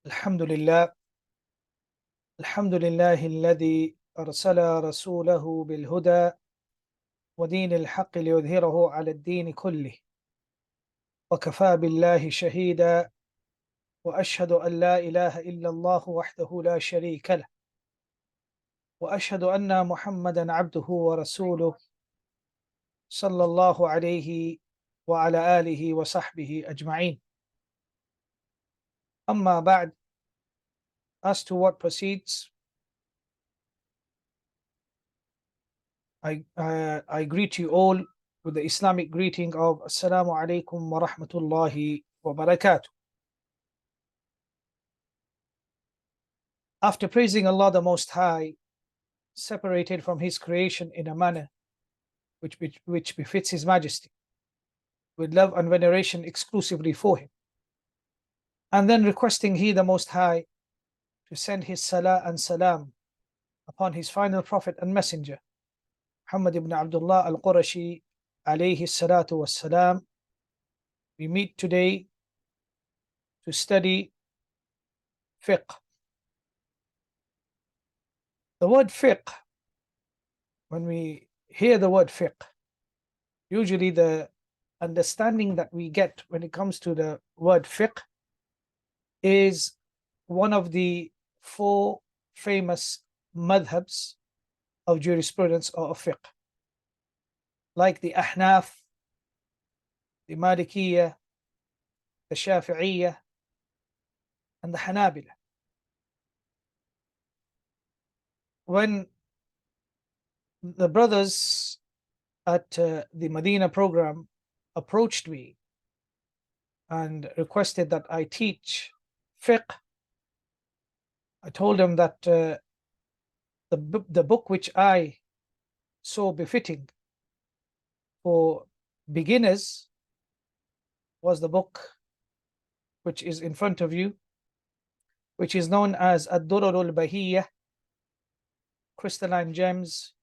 الحمد لله الحمد لله الذي أرسل رسوله بالهدى ودين الحق ليظهره على الدين كله وكفى بالله شهيدا وأشهد أن لا إله إلا الله وحده لا شريك له وأشهد أن محمدا عبده ورسوله صلى الله عليه وعلى آله وصحبه أجمعين. أما بعد, as to what proceeds, I greet you all with the Islamic greeting of Assalamu alaikum wa rahmatullahi wa barakatuh. After praising Allah the Most High, separated from His creation in a manner which befits His Majesty, with love and veneration exclusively for Him, and then requesting He the Most High to send His salah and salam upon His final Prophet and Messenger, Muhammad ibn Abdullah al-Qurashi alayhi salatu wassalam, we meet today to study fiqh. The word fiqh, when we hear the word fiqh, usually the understanding that we get when it comes to the word fiqh is one of the four famous madhabs of jurisprudence or of fiqh, like the Ahnaf, the Malikiyya, the Shafi'iyya, and the Hanabila. When the brothers at the Medina program approached me and requested that I teach fiqh, I told them that the book which I saw befitting for beginners was the book which is in front of you, which is known as Ad-Durarul Bahiyya, Crystalline Gems,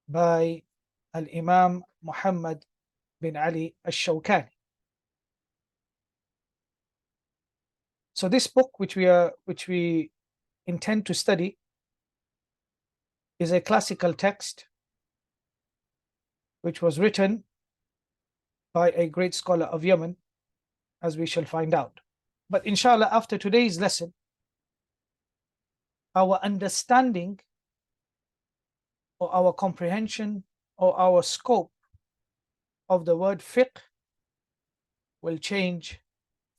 by Al-Imam Muhammad bin Ali al-Shawkani. So this book which we intend to study is a classical text which was written by a great scholar of Yemen, as we shall find out. But inshallah, after today's lesson, our understanding or our comprehension or our scope of the word fiqh will change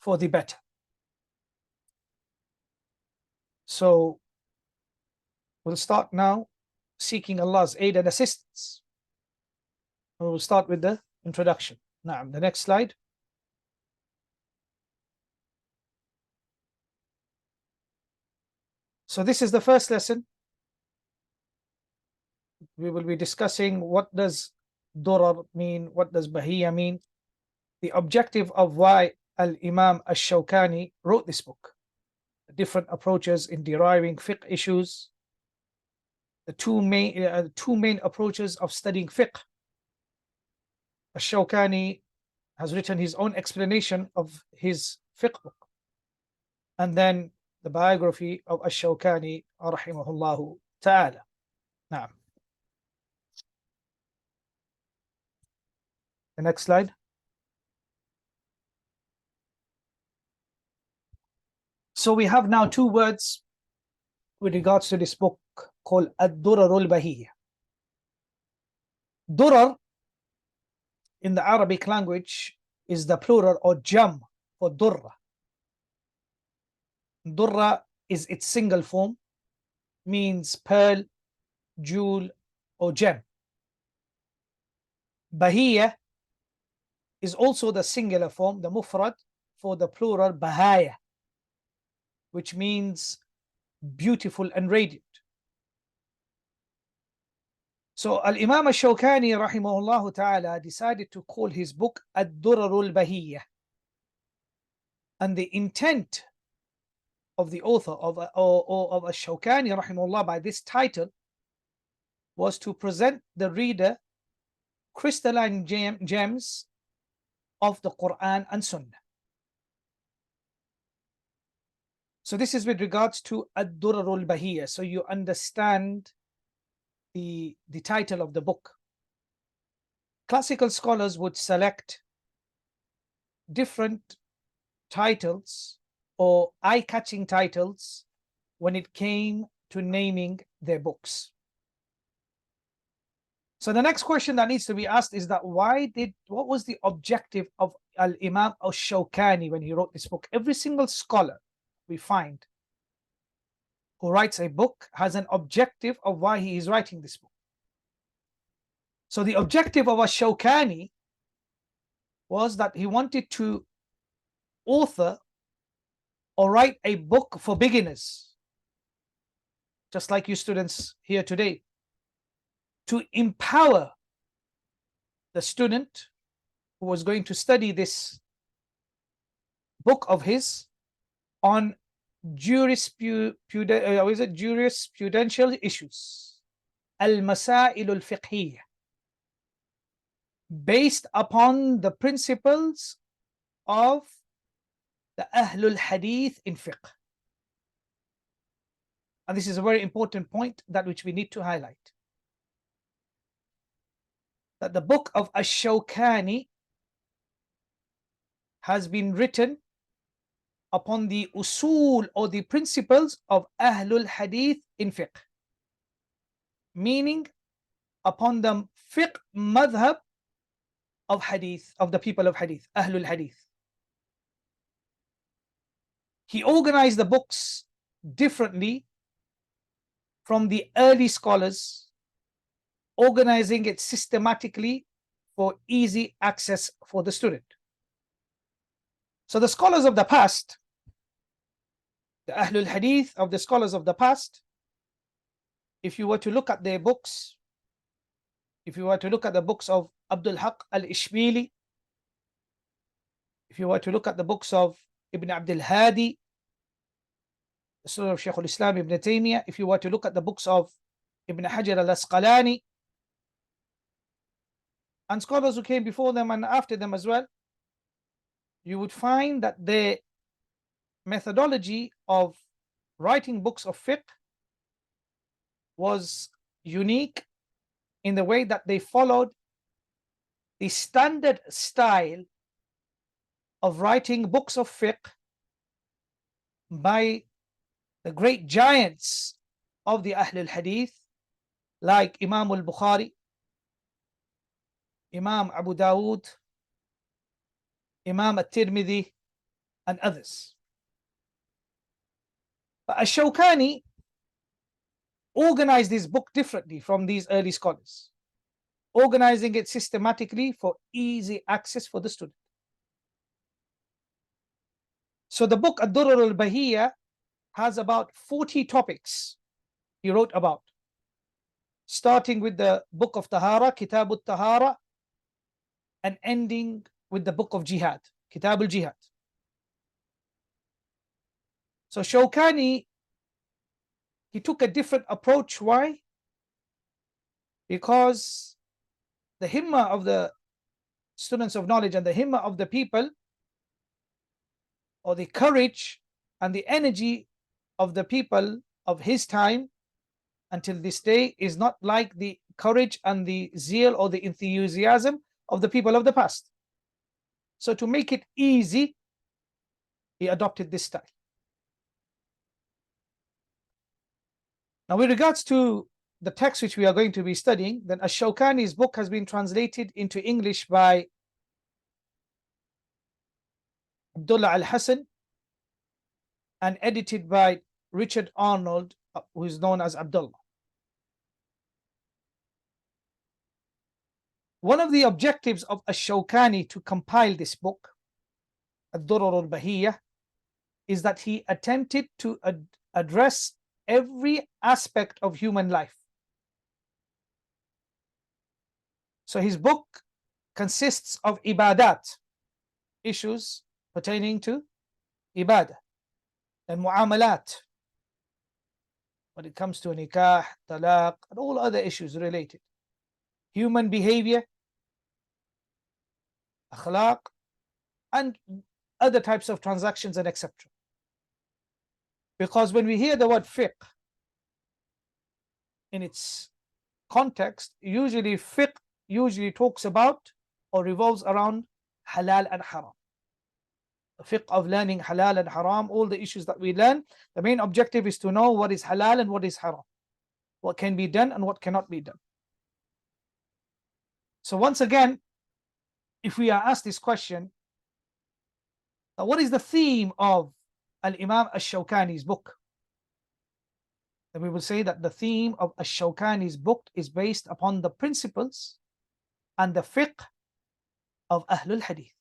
for the better. So we'll start now seeking Allah's aid and assistance. We'll start with the introduction. Now, the next slide. So this is the first lesson. We will be discussing what does durar mean, what does bahiyya mean, the objective of why Al-Imam al-Shawkani wrote this book, the different approaches in deriving fiqh issues, the two main approaches of studying fiqh. Al-Shawkani has written his own explanation of his fiqh book, and then the biography of Al-Shawkani rahimahullahu ta'ala. Now, the next slide. So we have now two words with regards to this book called Ad-Durarul Bahiyya. Durar in the Arabic language is the plural or jam for durra. Durra is its single form, means pearl, jewel, or gem. Bahiyya is also the singular form, the mufrad, for the plural bahaya, which means beautiful and radiant. So Al-Imam al-Shawkani rahimahullah ta'ala decided to call his book Ad-Durarul Bahiyya. And the intent of the author of al-Shawkani rahimahullah by this title was to present the reader crystalline gems of the Quran and Sunnah. So this is with regards to Ad-Durarul Bahiyya. So you understand the title of the book. Classical scholars would select different titles or eye-catching titles when it came to naming their books. So the next question that needs to be asked is that what was the objective of Al-Imam al-Shawkani when he wrote this book? Every single scholar we find who writes a book has an objective of why he is writing this book. So the objective of al-Shawkani was that he wanted to author or write a book for beginners, just like you students here today, to empower the student who was going to study this book of his on jurisprudential issues, al-masail al-fiqhiyya, based upon the principles of the Ahlul Hadith in fiqh. And this is a very important point that which we need to highlight. That the book of Ash-Shawkani has been written upon the usul or the principles of Ahlul Hadith in fiqh, meaning upon the fiqh madhab of hadith, of the people of hadith, Ahlul Hadith. He organized the books differently from the early scholars, organizing it systematically for easy access for the student. So the scholars of the past, the Ahlul Hadith of the scholars of the past, if you were to look at their books, if you were to look at the books of Abdul Haq al-Ishbili, if you were to look at the books of Ibn Abdul Hadi, the student of Shaykh al-Islam Ibn Taymiyyah, if you were to look at the books of Ibn Hajar al-Asqalani, and scholars who came before them and after them as well, you would find that their methodology of writing books of fiqh was unique in the way that they followed the standard style of writing books of fiqh by the great giants of the Ahlul Hadith, like Imam al-Bukhari, Imam Abu Dawood, Imam al-Tirmidhi, and others. But Ash-Shawkani organized this book differently from these early scholars, organizing it systematically for easy access for the student. So the book Ad-Durar al-Bahiyya has about 40 topics he wrote about, starting with the book of Tahara, Kitab al-Tahara, and ending with the book of Jihad, Kitab al-Jihad. So Shawkani, he took a different approach. Why? Because the himmah of the students of knowledge and the himmah of the people, or the courage and the energy of the people of his time until this day, is not like the courage and the zeal or the enthusiasm of the people of the past. So to make it easy, he adopted this style. Now, with regards to the text which we are going to be studying, then Ash-Shawkani's book has been translated into English by Abdullah Al-Hassan and edited by Richard Arnold, who is known as Abdullah. One of the objectives of Ash-Shawkani to compile this book, Ad-Durar al-Bahiyya, is that he attempted to address every aspect of human life. So his book consists of ibadat, issues pertaining to ibadah, and mu'amalat, when it comes to nikah, talaq, and all other issues related. Human behavior, akhlaq, and other types of transactions and etc. Because when we hear the word fiqh in its context, usually fiqh usually talks about or revolves around halal and haram. The fiqh of learning halal and haram, all the issues that we learn, the main objective is to know what is halal and what is haram, what can be done and what cannot be done. So once again, if we are asked this question, what is the theme of Al-Imam Ash-Shawkani's book? Then we will say that the theme of Ash-Shawkani's book is based upon the principles and the fiqh of Ahlul Hadith.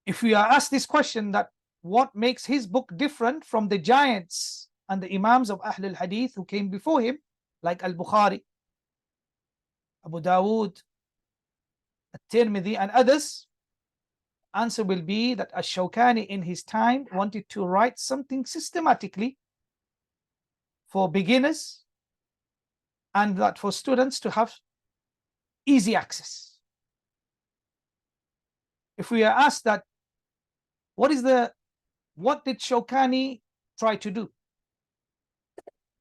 If we are asked this question, that what makes his book different from the giants and the Imams of Ahlul Hadith who came before him, like Al-Bukhari, Abu Dawood, At-Tirmidhi and others, answer will be that Ash-Shawkani in his time wanted to write something systematically for beginners and that for students to have easy access. If we are asked that, what did Shawkani try to do?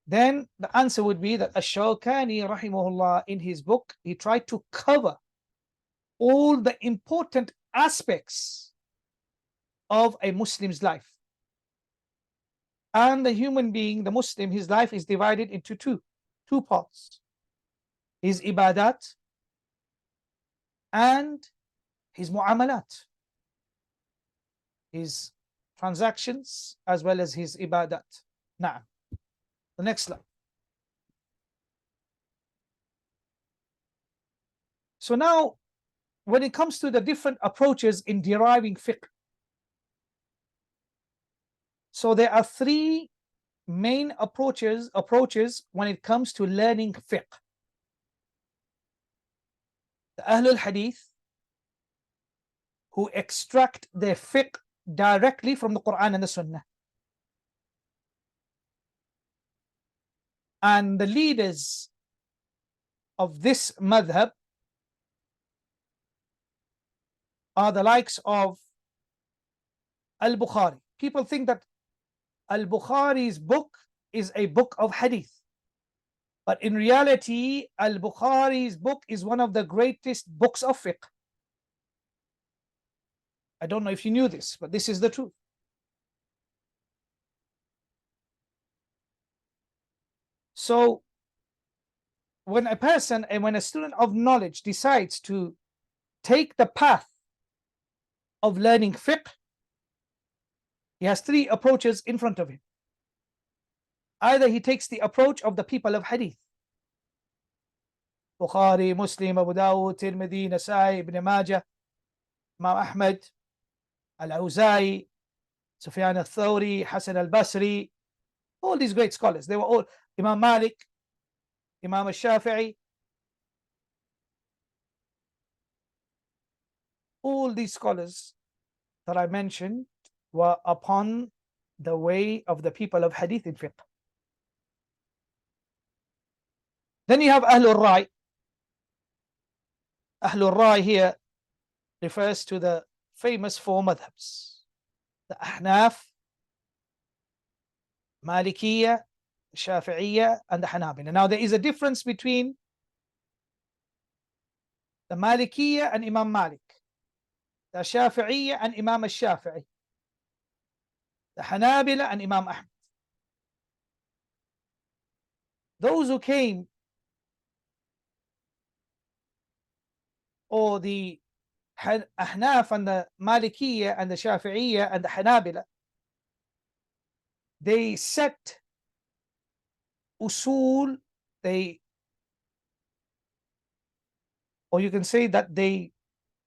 Then the answer would be that Ash-Shawkani rahimahullah in his book, he tried to cover all the important aspects of a Muslim's life. And the human being, the Muslim, his life is divided into two parts. His ibadat and his mu'amalat. His transactions as well as his ibadat. Na'am. The next slide. So now, when it comes to the different approaches in deriving fiqh, so there are three main approaches when it comes to learning fiqh. The Ahlul Hadith, who extract their fiqh directly from the Quran and the Sunnah. And the leaders of this madhab are the likes of Al-Bukhari. People think that Al-Bukhari's book is a book of hadith. But in reality, Al-Bukhari's book is one of the greatest books of fiqh. I don't know if you knew this, but this is the truth. So when a person and when a student of knowledge decides to take the path of learning fiqh, he has three approaches in front of him. Either he takes the approach of the people of hadith, Bukhari, Muslim, Abu Dawud, Tirmidhi, Nasai, Ibn Majah, Imam Ahmad, Al-Awza'i, Sufyan al-Thawri, Hasan al-Basri, all these great scholars. They were all Imam Malik, Imam al-Shafi'i. All these scholars that I mentioned were upon the way of the people of hadith in fiqh. Then you have Ahlul Rai. Ahlul Rai here refers to the famous four madhabs: the Ahnaf, Malikiyya, Shafi'iyya, and the Hanabila. Now there is a difference between the Malikiyya and Imam Malik, the Shafi'iyya and Imam al-Shafi'i, the Hanabila and Imam Ahmad. Those who came, or the Ahnaf and the Malikiyya and the Shafi'iyya and the Hanabila, they set usul, or you can say that they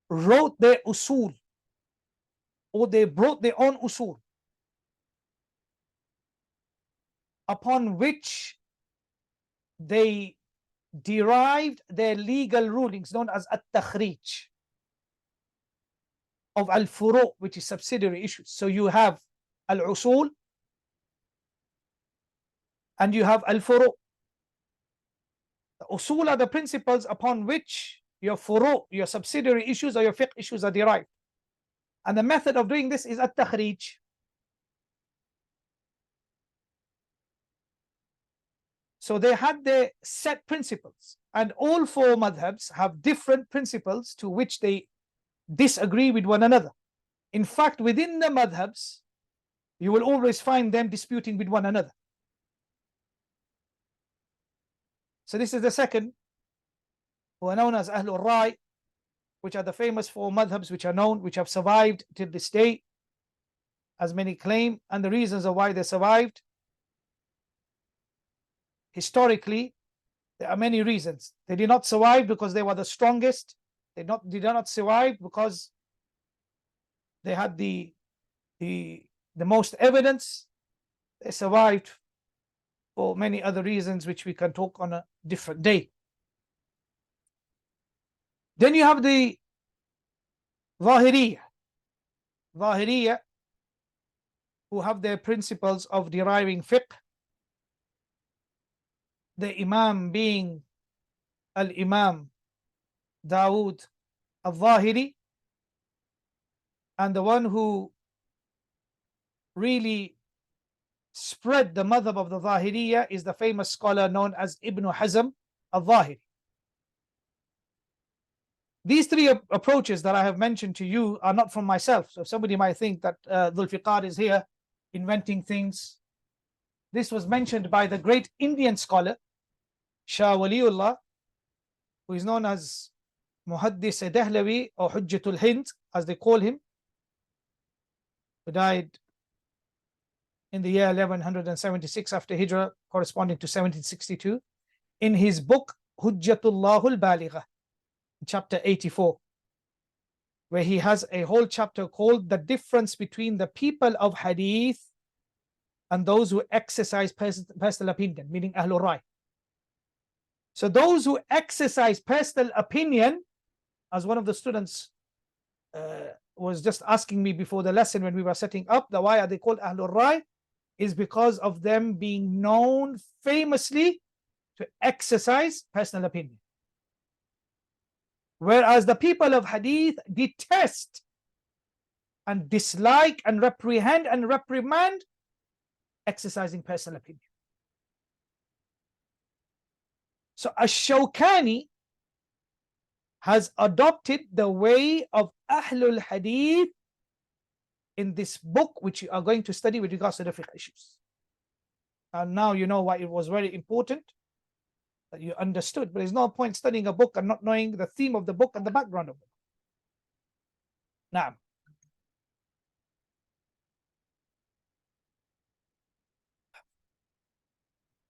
wrote their usul, or they brought their own usul, upon which they derived their legal rulings, known as at-takhrij of al-furu', which is subsidiary issues. So you have al-usul and you have al-furu'. The usul are the principles upon which your furu', your subsidiary issues or your fiqh issues are derived. And the method of doing this is at-takhrij. So they had their set principles, and all four madhabs have different principles to which they disagree with one another. In fact, within the madhabs, you will always find them disputing with one another. So this is the second, who are known as Ahlul Rai, which are the famous four madhabs which are known, which have survived till this day, as many claim. And the reasons of why they survived, historically, there are many reasons. They did not survive because they were the strongest. They did not survive because they had the most evidence. They survived for many other reasons, which we can talk on a different day. Then you have the Zahiriyya, who have their principles of deriving fiqh, the Imam being Al-Imam Dawood Al-Zahiri, and the one who really spread the madhab of the Zahiriyya is the famous scholar known as Ibn Hazm Al-Zahiri. These three approaches that I have mentioned to you are not from myself. So somebody might think that Dhul Fiqar is here inventing things. This was mentioned by the great Indian scholar Shah Waliullah, who is known as Muhaddis Dahlawi or Hujjatul Hind, as they call him, who died in the year 1176 after Hijrah, corresponding to 1762, in his book Hujjatullahul Baligha, chapter 84, where he has a whole chapter called The Difference Between the People of Hadith and Those Who Exercise Personal Opinion, meaning Ahlul Rai. So those who exercise personal opinion, as one of the students was just asking me before the lesson when we were setting up, the why are they called Ahlul Rai, is because of them being known famously to exercise personal opinion. Whereas the people of Hadith detest and dislike and reprehend and reprimand exercising personal opinion. So Ash-Shawkani has adopted the way of Ahlul Hadith in this book, which you are going to study with regards to the fiqh issues. And now you know why it was very important that you understood. But there's no point studying a book and not knowing the theme of the book and the background of it. Now,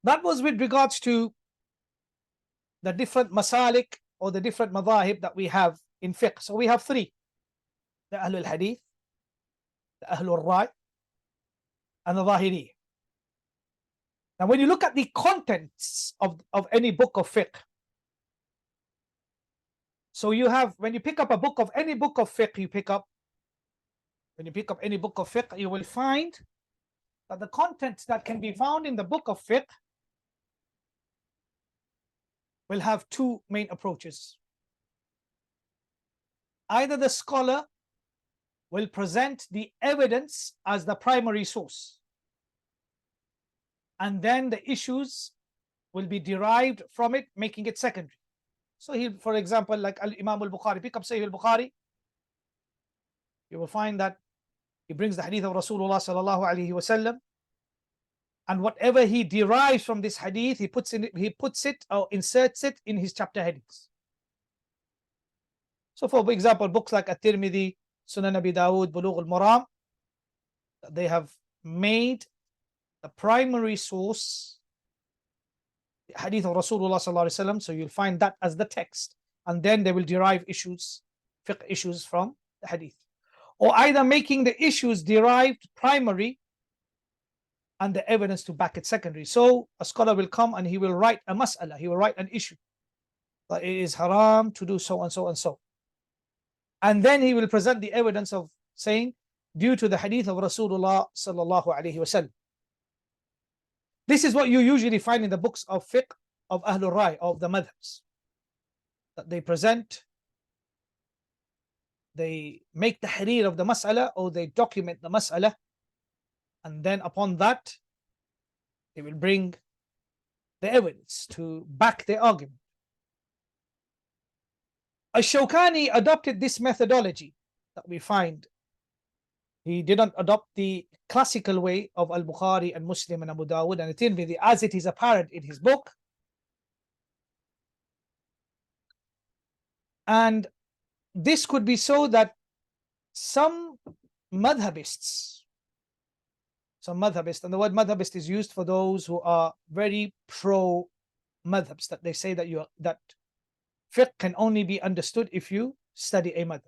that was with regards to the different masalik or the different madhahib that we have in fiqh. So we have three: the Ahlul Hadith, the Ahlul Rai, and the Zahiri. Now, when you look at the contents of any book of fiqh, so you have, when you pick up a book of any book of fiqh, when you pick up any book of fiqh, you will find that the contents that can be found in the book of fiqh will have two main approaches. Either the scholar will present the evidence as the primary source, and then the issues will be derived from it, making it secondary. So he, for example, like Imam al-Bukhari, pick up Sahih al-Bukhari, you will find that he brings the hadith of Rasulullah sallallahu alaihi wasallam, and whatever he derives from this hadith, he puts it or inserts it in his chapter headings. So for example, books like At-Tirmidhi, Sunan Abi Dawud, Bulugh al-Maram, they have made the primary source the hadith of Rasulullah sallallahu alaihi wasallam, so you'll find that as the text, and then they will derive issues, fiqh issues from the hadith. Or either making the issues derived primary and the evidence to back it secondary. So a scholar will come and he will write a mas'ala, he will write an issue, that it is haram to do so and so and so. And then he will present the evidence of saying, due to the hadith of Rasulullah sallallahu alaihi wasallam. This is what you usually find in the books of fiqh of Ahlul Rai, of the madhabs, that they present, they make the tahrir of the mas'ala, or they document the mas'ala, and then upon that they will bring the evidence to back their argument. Ash-Shawkani adopted this methodology that we find. He didn't adopt the classical way of Al-Bukhari and Muslim and Abu Dawud and Tirmidhi as it is apparent in his book. And this could be so that some madhabists, and the word madhabist is used for those who are very pro madhabs, that they say that fiqh can only be understood if you study a madhab.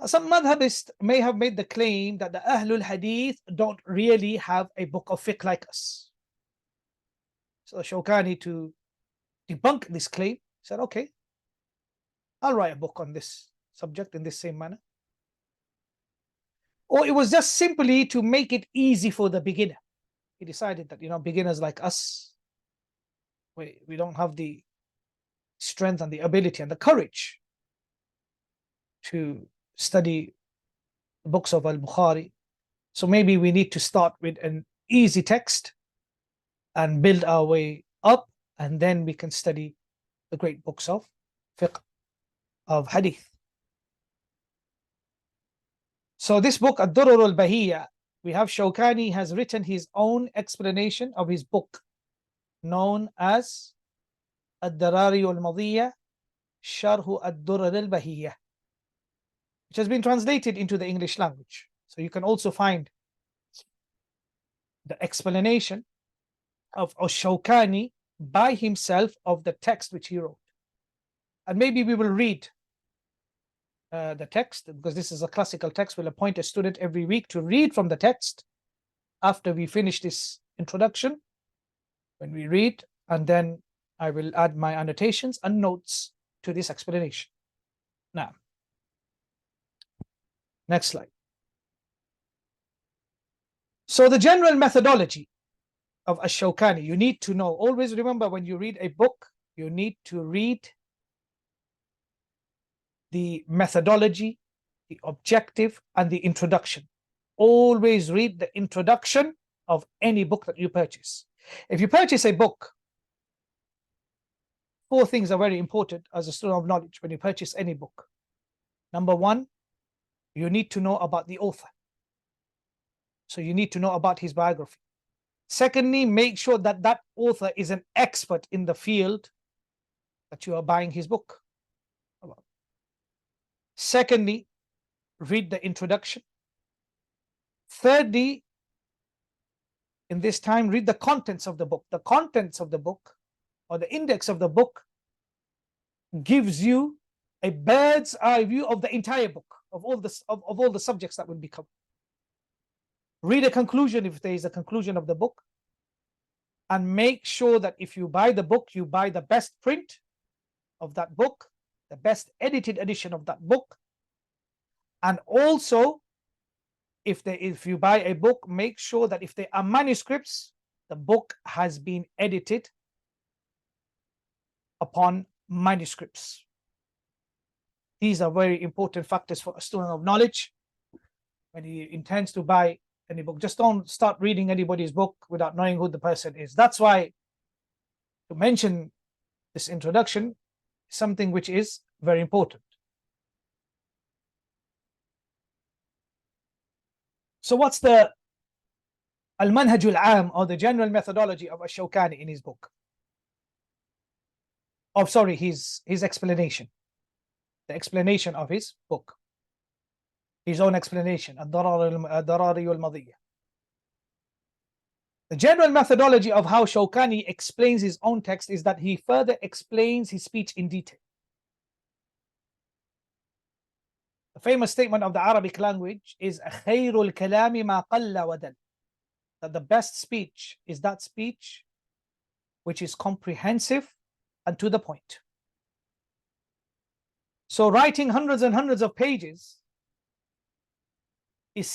Some madhabists may have made the claim that the Ahlul Hadith don't really have a book of fiqh like us. So Shawkani, to debunk this claim, said, okay, I'll write a book on this subject in this same manner. Or it was just simply to make it easy for the beginner. He decided that, beginners like us, we don't have the strength and the ability and the courage to study the books of Al-Bukhari. So maybe we need to start with an easy text and build our way up, and then we can study the great books of fiqh, of hadith. So this book, Ad-Durr al-Bahiyya, we have Shawkani has written his own explanation of his book, known as Ad-Darari al-Madiyya, Sharh Ad-Durr al-Bahiyya, which has been translated into the English language. So you can also find the explanation of Shawkani by himself of the text which he wrote. And maybe we will read the text, because this is a classical text. We'll appoint a student every week to read from the text after we finish this introduction. When we read, and then I will add my annotations and notes to this explanation. Now, next slide. So the general methodology of Ash-Shawkani, you need to know, always remember, when you read a book, you need to read the methodology, the objective, and the introduction. Always read the introduction of any book that you purchase. If you purchase a book, 4 things are very important as a student of knowledge when you purchase any book. Number 1, you need to know about the author. So you need to know about his biography. Secondly, make sure that that author is an expert in the field that you are buying his book about. Secondly, read the introduction. Thirdly, in this time, read the contents of the book. The contents of the book, or the index of the book, gives you a bird's eye view of the entire book, of all the subjects that will be covered. Read a conclusion if there is a conclusion of the book, and make sure that if you buy the book, you buy the best print of that book, the best edited edition of that book. And also, if you buy a book, make sure that if there are manuscripts, the book has been edited upon manuscripts. These are very important factors for a student of knowledge when he intends to buy any book. Just don't start reading anybody's book without knowing who the person is. That's why, to mention this introduction, something which is very important. So what's the al-manhaj al-am, or the general methodology of Ash-Shawkani in his book? Oh, sorry, his explanation. The explanation of his book. His own explanation, Ad-Darari al-Madiyya. The general methodology of how Shawkani explains his own text is that he further explains his speech in detail. The famous statement of the Arabic language is خَيْرُ الْكَلَامِ مَا قَلَّ وَدَلَّ, that the best speech is that speech which is comprehensive and to the point. So writing hundreds and hundreds of pages is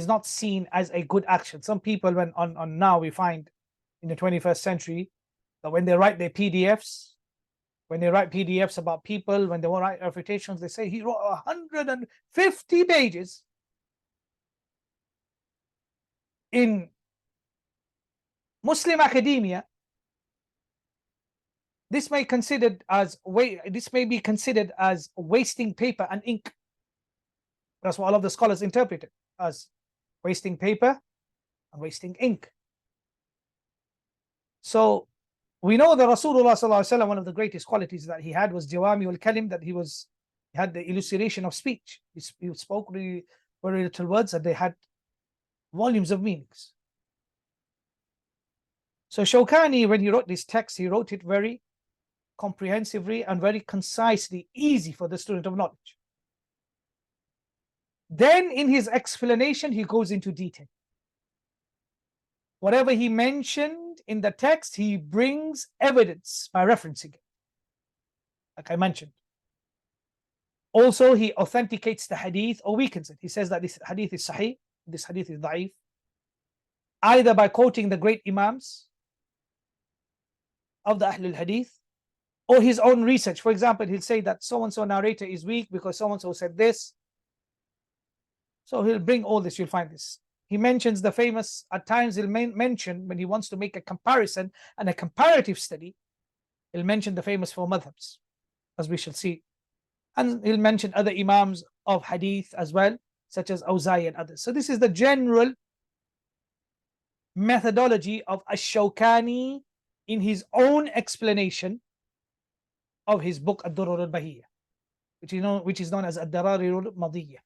not seen as a good action. Some people, when on now we find in the 21st century, that when they write their PDFs, when they write PDFs about people, when they want to write refutations, they say he wrote 150 pages in Muslim academia, this may be considered as wasting paper and ink. That's what all of the scholars interpret it as, wasting paper and wasting ink. So we know that Rasulullah sallallahu alaihi wasallam, one of the greatest qualities that he had was Jawami al-Kalim, that he had the elucidation of speech. He spoke really very little words and they had volumes of meanings. So Shawkani, when he wrote this text, he wrote it very comprehensively and very concisely, easy for the student of knowledge. Then in his explanation, he goes into detail. Whatever he mentioned in the text, he brings evidence by referencing it, like I mentioned. Also, he authenticates the hadith or weakens it. He says that this hadith is sahih, this hadith is da'if, either by quoting the great imams of the Ahlul Hadith or his own research. For example, he'll say that so-and-so narrator is weak because so-and-so said this. So he'll bring all this, you'll find this. He mentions the famous, at times he'll mention, when he wants to make a comparison and a comparative study, he'll mention the famous four madhabs, as we shall see. And he'll mention other imams of hadith as well, such as Awza'i and others. So this is the general methodology of Ash-Shawkani in his own explanation of his book Ad-Durr al-Bahiyya, which is known as Ad-Darari al-Madiyya.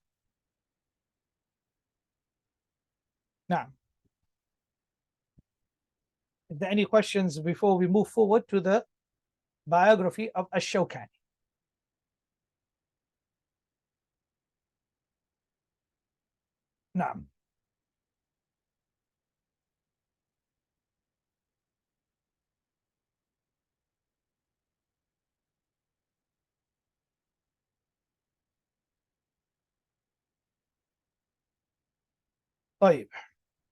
Now, if there are any questions before we move forward to the biography of Ash-Shawkani? Now, طيب.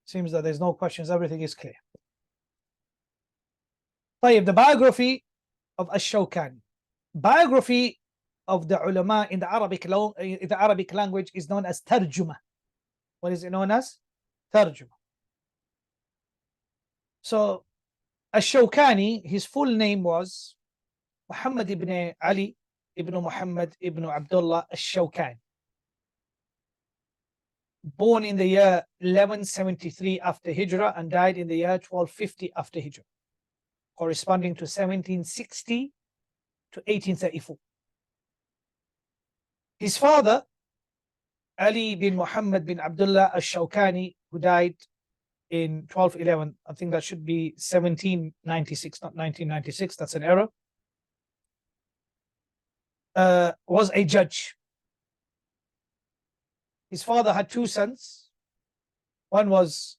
Seems that there's no questions, everything is clear. طيب, the biography of Ash-Shawkani. Biography of the ulama in the Arabic language is known as tarjuma. What is it known as? Tarjuma. So Ash-Shawkani, his full name was Muhammad ibn Ali ibn Muhammad ibn Abdullah Ash-Shawkani, born in the year 1173 after Hijrah and died in the year 1250 after Hijrah, corresponding to 1760 to 1834. His father, Ali bin Muhammad bin Abdullah Ash-Shawkani, who died in 1211, I think that should be 1796, not 1996, that's an error, was a judge. His father had two sons. One was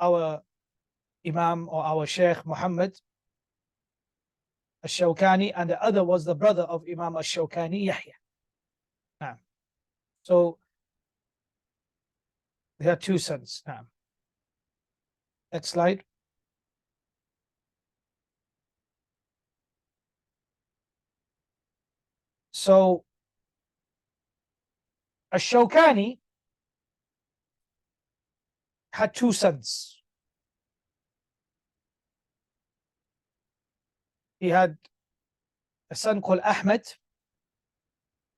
our Imam or our Sheikh Muhammad Ash-Shawkani, and the other was the brother of Imam Ash-Shawkani, Yahya. Now, so they had two sons. Now, next slide. So Ash-Shawkani had two sons. He had a son called Ahmed,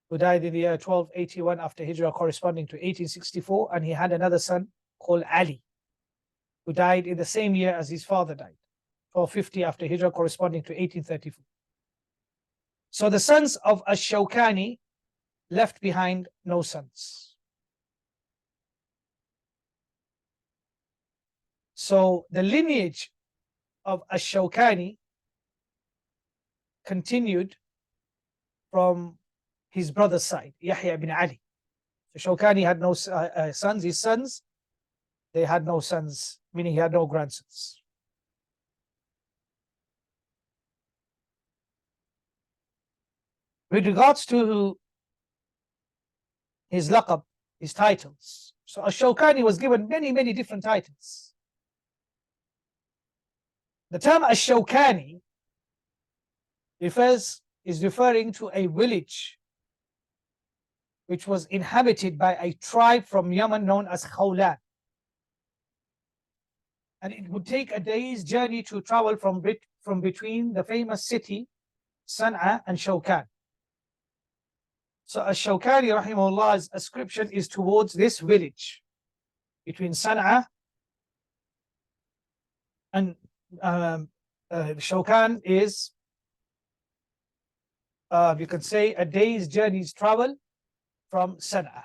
who died in the year 1281 after Hijrah, corresponding to 1864, and he had another son called Ali, who died in the same year as his father died, 1250 after Hijrah, corresponding to 1834. So the sons of Ash-Shawkani left behind no sons. So the lineage of Ash-Shawkani continued from his brother's side, Yahya ibn Ali. So Shawkani had no sons. His sons, they had no sons, meaning he had no grandsons. With regards to his laqab, his titles, so Ash-Shawkani was given many, many different titles. The term Ash-Shawkani is referring to a village which was inhabited by a tribe from Yemen known as Khawlan. and it would take a day's journey to travel from between the famous city Sana'a and Shawkan. So Ash-Shawkani rahimahullah's ascription is towards this village between Sana'a and Shawkan is, you can say, a day's journey's travel from Sana'a.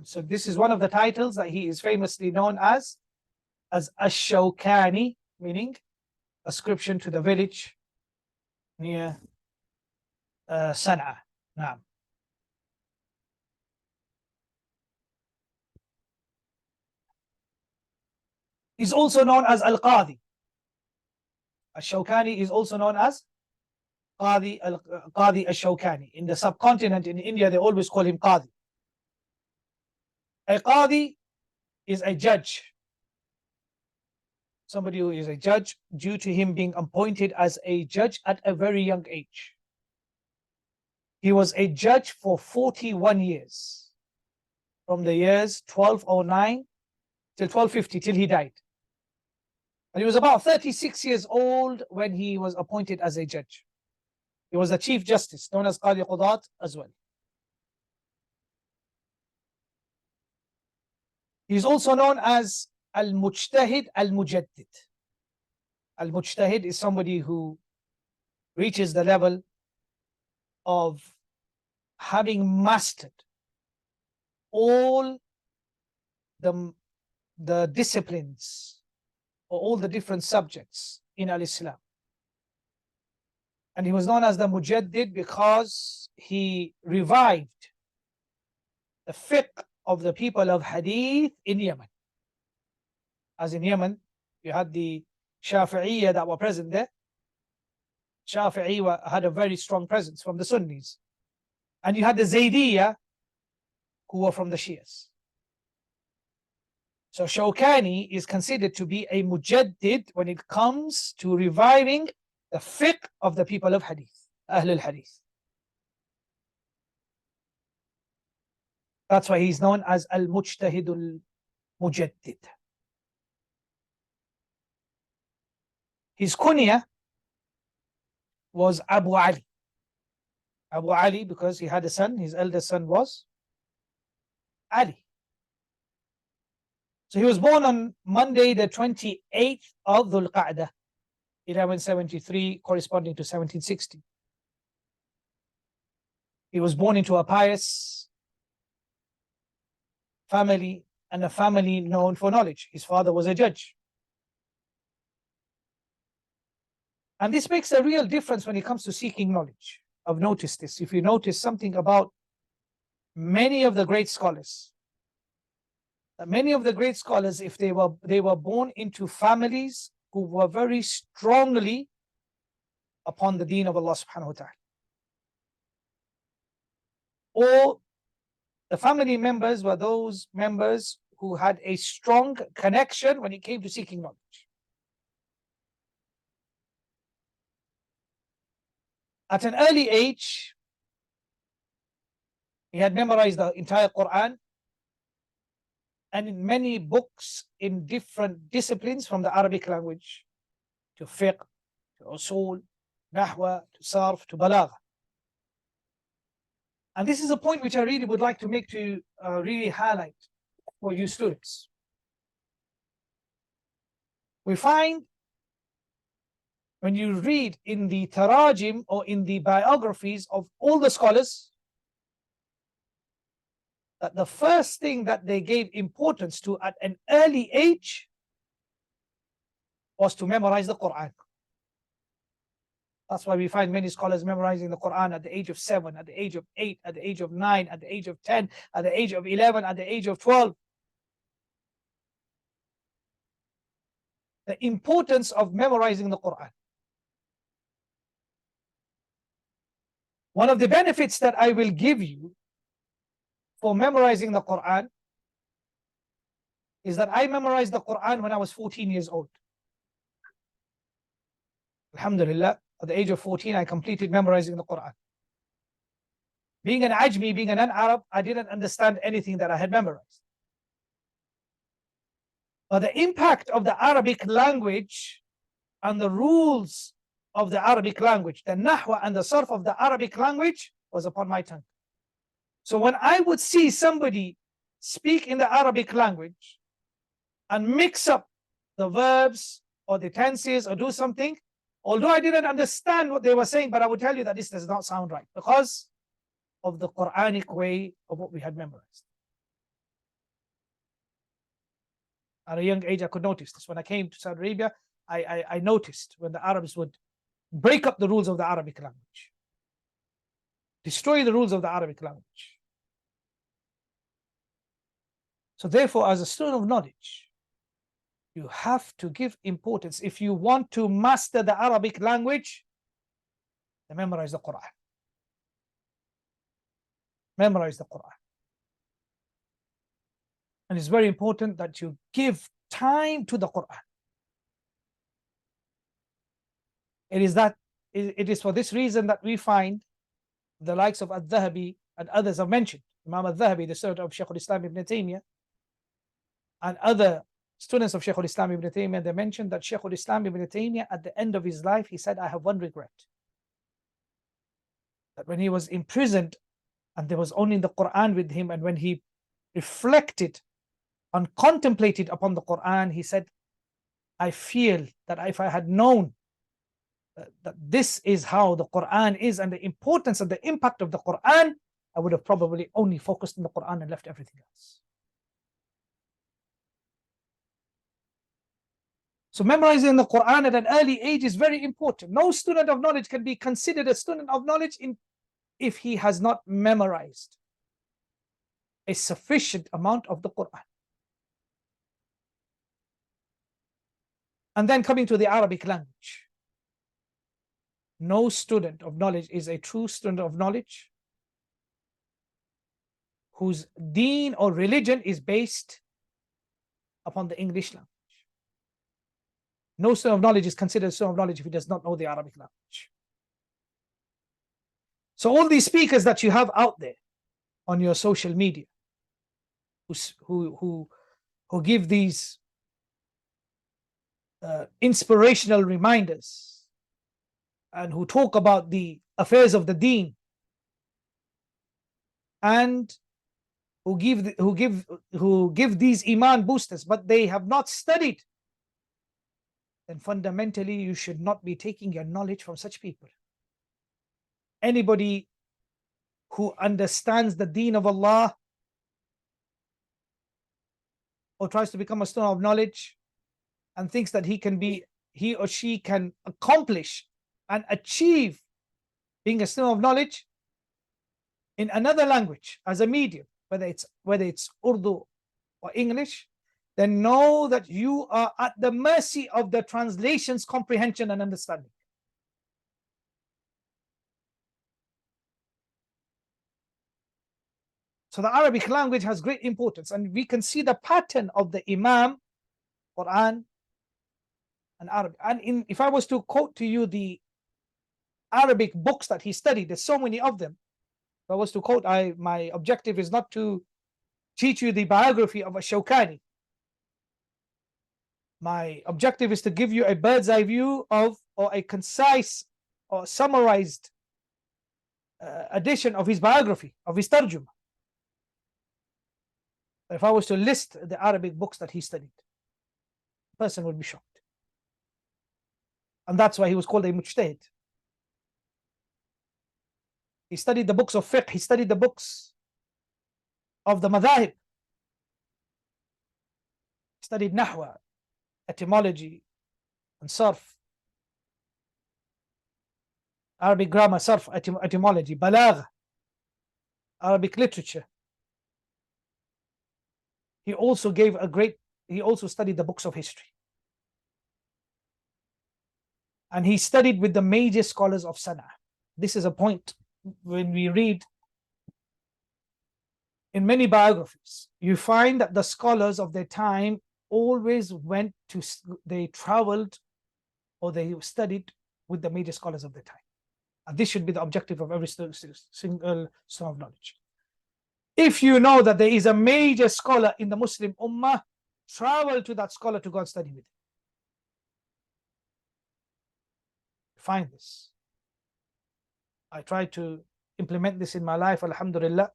So this is one of the titles that he is famously known as Ash-Shawkani, meaning ascription to the village near Sana'a. He's also known as Al-Qadi. Ash-Shawkani is also known as Qadi Ash-Shawkani. In the subcontinent in India, they always call him Qadi. A Qadi is a judge. Somebody who is a judge due to him being appointed as a judge at a very young age. He was a judge for 41 years, from the years 1209 till 1250, till he died. And he was about 36 years old when he was appointed as a judge. He was the Chief Justice, known as Qadi Qudat as well. He's also known as Al-Mujtahid Al-Mujaddid. Al-Mujtahid is somebody who reaches the level of having mastered all the disciplines or all the different subjects in Al-Islam. And he was known as the Mujaddid because he revived the fiqh of the people of Hadith in Yemen. As in Yemen, you had the Shafi'iyya that were present there. Shafi'i had a very strong presence from the Sunnis. And you had the Zaydiyya who were from the Shias. So Shawkani is considered to be a Mujaddid when it comes to reviving the fiqh of the people of Hadith, Ahl al-Hadith. That's why he's known as Al-Mujtahid Al-Mujaddid. His kunya was Abu Ali. Abu Ali because he had a son, his eldest son was Ali. So he was born on Monday the 28th of Dhul Qa'dah, 1173, corresponding to 1760. He was born into a pious family and a family known for knowledge. His father was a judge. And this makes a real difference when it comes to seeking knowledge. I've noticed this. If you notice something about many of the great scholars, if they were born into families who were very strongly upon the deen of Allah subhanahu wa ta'ala, or the family members were those members who had a strong connection when it came to seeking knowledge. At an early age, he had memorized the entire Quran and in many books in different disciplines, from the Arabic language to fiqh, to usul, nahwa, to sarf, to balagha. And this is a point which I really would like to make to really highlight for you students. We find when you read in the tarajim or in the biographies of all the scholars, that the first thing that they gave importance to at an early age was to memorize the Quran. That's why we find many scholars memorizing the Quran at the age of 7, at the age of 8, at the age of 9, at the age of 10, at the age of 11, at the age of 12. The importance of memorizing the Quran. One of the benefits that I will give you for memorizing the Quran is that I memorized the Quran when I was 14 years old. Alhamdulillah, at the age of 14, I completed memorizing the Quran. Being an Ajmi, being an non-Arab, I didn't understand anything that I had memorized. or the impact of the Arabic language and the rules of the Arabic language, the nahwa and the sarf of the Arabic language was upon my tongue. So when I would see somebody speak in the Arabic language and mix up the verbs or the tenses or do something, although I didn't understand what they were saying, but I would tell you that this does not sound right because of the Quranic way of what we had memorized. At a young age, I could notice this. When I came to Saudi Arabia, I noticed when the Arabs would break up the rules of the Arabic language, destroy the rules of the Arabic language. So therefore, as a student of knowledge, you have to give importance. If you want to master the Arabic language, then memorize the Quran. Memorize the Quran. And it's very important that you give time to the Quran. It is for this reason that we find the likes of Al-Dhahabi and others have mentioned. Imam Al-Dhahabi, the student of Shaykh al-Islam ibn Taymiyyah, and other students of Shaykh al-Islam ibn Taymiyyah, they mentioned that Shaykh al-Islam ibn Taymiyyah, at the end of his life, he said, I have one regret. That when he was imprisoned and there was only the Quran with him, and when he reflected and contemplated upon the Quran, he said, I feel that if I had known that this is how the Quran is and the importance and the impact of the Quran, I would have probably only focused on the Quran and left everything else. So memorizing the Quran at an early age is very important. No student of knowledge can be considered a student of knowledge if he has not memorized a sufficient amount of the Quran. And then coming to the Arabic language. No student of knowledge is a true student of knowledge whose deen or religion is based upon the English language. No student of knowledge is considered a student of knowledge if he does not know the Arabic language. So all these speakers that you have out there on your social media, who give these inspirational reminders, and who talk about the affairs of the deen, and who give these iman boosters, but they have not studied, then fundamentally you should not be taking your knowledge from such people. Anybody who understands the deen of Allah or tries to become a student of knowledge and thinks that he or she can accomplish and achieve being a student of knowledge in another language as a medium, whether it's Urdu or English, then know that you are at the mercy of the translation's comprehension and understanding. So the Arabic language has great importance, and we can see the pattern of the Imam, Quran, and Arabic. And if I was to quote to you the Arabic books that he studied, there's so many of them. If I was to quote, my objective is not to teach you the biography of a Shawkani. My objective is to give you a bird's eye view of, or a concise or summarized edition of his biography, of his tarjuma. If I was to list the Arabic books that he studied, the person would be shocked. And that's why he was called a mujtahid. He studied the books of fiqh, he studied the books of the madhahib. He studied nahwa, etymology, and sarf. Arabic grammar, sarf, etymology, balagh, Arabic literature. He also studied the books of history. And he studied with the major scholars of Sana'a. This is a point when we read in many biographies, you find that the scholars of their time always they traveled or they studied with the major scholars of their time. And this should be the objective of every single student of knowledge. If you know that there is a major scholar in the Muslim Ummah, travel to that scholar to go and study with him. Find this. I tried to implement this in my life, alhamdulillah,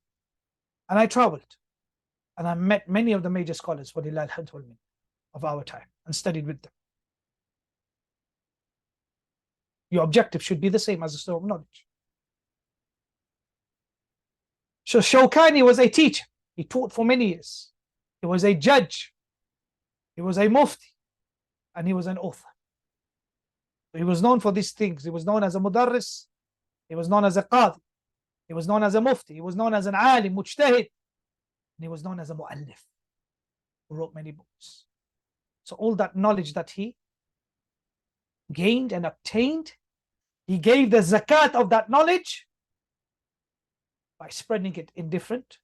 and I traveled. And I met many of the major scholars for the of our time and studied with them. Your objective should be the same as a store of knowledge. So Shawkani was a teacher. He taught for many years. He was a judge. He was a mufti. And he was an author. He was known for these things. He was known as a mudarris. He was known as a qadi. He was known as a mufti. He was known as an alim, mujtahid. And he was known as a mu'allif, who wrote many books. So all that knowledge that he gained and obtained, he gave the zakat of that knowledge by spreading it in different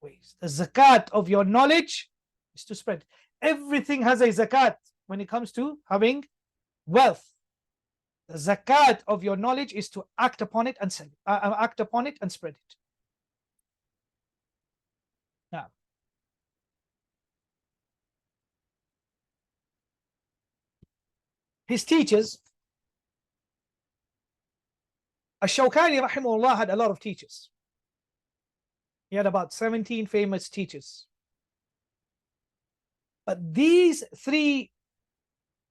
ways. The zakat of your knowledge is to spread. Everything has a zakat when it comes to having wealth. The zakat of your knowledge is to act upon it and sell it, act upon it and spread it. Now, his teachers, Ash-Shawkani rahimahullah had a lot of teachers. He had about 17 famous teachers. But these three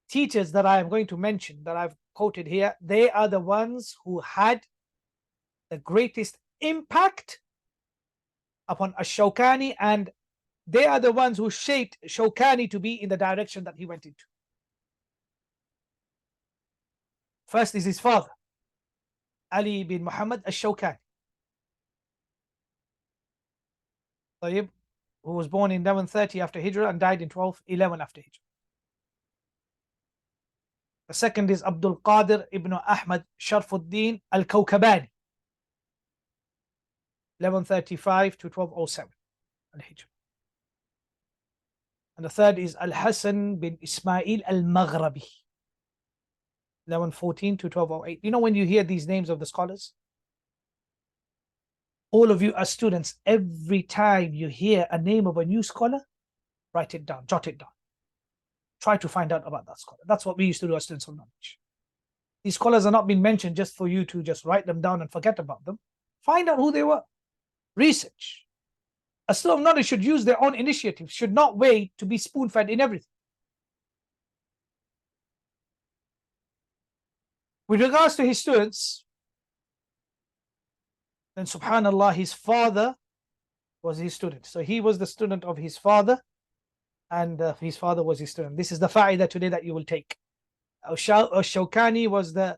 teachers that I am going to mention, that I've quoted here, they are the ones who had the greatest impact upon Ash-Shawkani, and they are the ones who shaped Shawkani to be in the direction that he went into. First is his father, Ali bin Muhammad Ash-Shawkani, who was born in 1130 after Hijrah and died in 1211 after Hijrah. The second is Abdul Qadir ibn Ahmad Sharfuddin al-Kawkabani, 1135 to 1207 al-Hijrah. And the third is Al-Hasan bin Ismail al-Maghrabi, 1114 to 1208. You know, when you hear these names of the scholars, all of you as students, every time you hear a name of a new scholar, write it down, jot it down. Try to find out about that scholar. That's what we used to do as students of knowledge. These scholars are not being mentioned just for you to just write them down and forget about them. Find out who they were. Research. A student of knowledge should use their own initiative, should not wait to be spoon-fed in everything. With regards to his students, then subhanallah, his father was his student. So he was the student of his father, and his father was his student. This is the fa'idah today that you will take. Ash-Shawkani was the